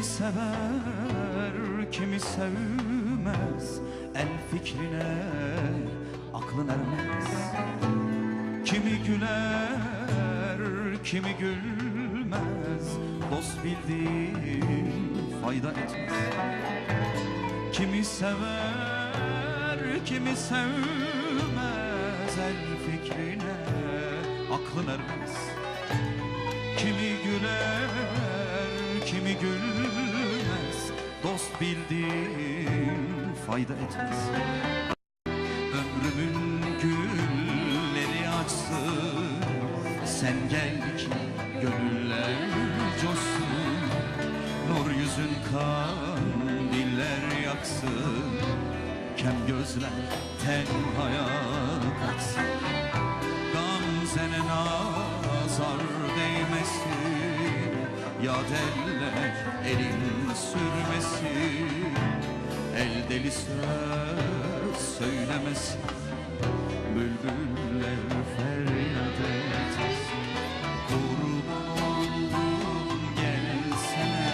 sever, kimi sevmez, el fikrine aklın ermez. Kimi güler, kimi gülmez, dost bildiğin fayda etmez. Kimi sever, kimi sevmez, el fikrine aklın ermez. Kimi güler, kimi gülmez, dost bildiğin fayda etmez. Ömrümün gülleri açsın, sen gel ki gönüller coşsun. Nur yüzün kandiller yaksın, kem gözler tenhaya kaçsın. Gamzene nazar değmesin, yad eller elin sürmesin. El deli söz söylemesin, bülbüller feryat etmesin. Kurban oldum gelsene,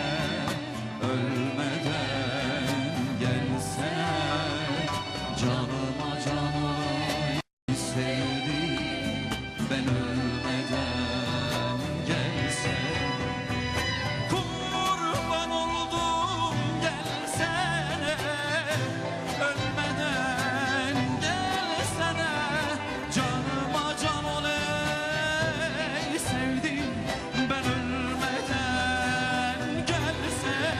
ölmeden gelsene. Canıma canım sevdim, ben ölmeden gelsene. Kurban oldum gelsene, ölmeden gelsene. Canıma can ol ey sevdim, ben ölmeden gelsene.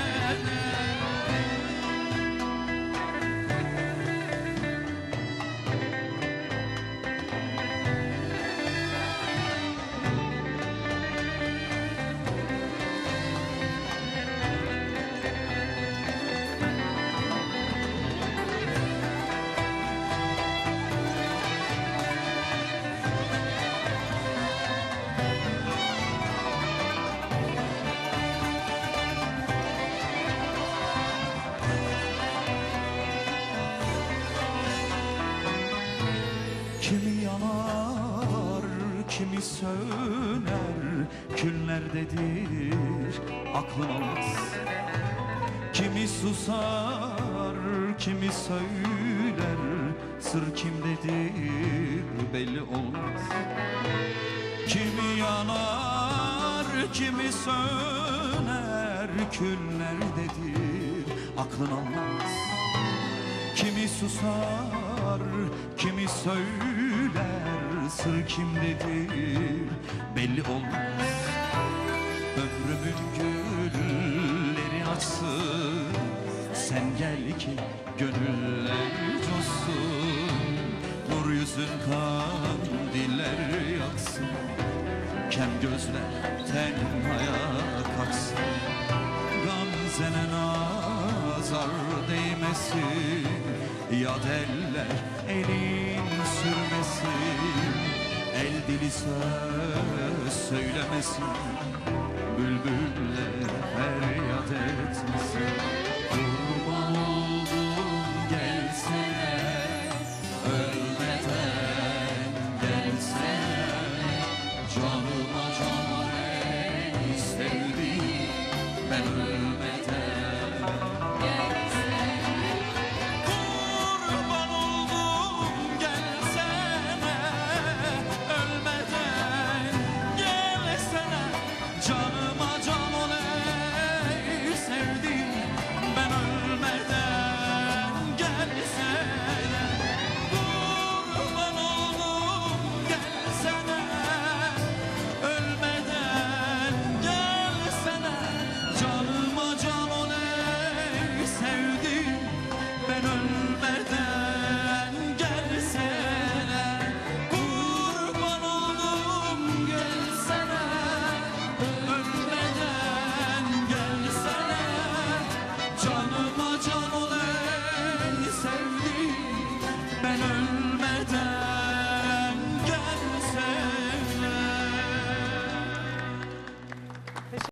Kimi yanar, kimi söner, küllerdedir aklın olmaz. Kimi susar, kimi söyler, sır kimdedir belli olmaz. Kimi yanar, kimi söner, küllerdedir aklın olmaz. Kimi susar, kimi söyler, sır kimdedir belli olmaz. Ömrümün gülleri açsın, sen gel ki gönüller coşsun. Nur yüzün kandiller yaksın, kem gözler tenhaya kaçsın. Gamzene nazar değmesin, yad eller elin sürmesin. El dili söz söylemesin, bülbüller feryat etmesin.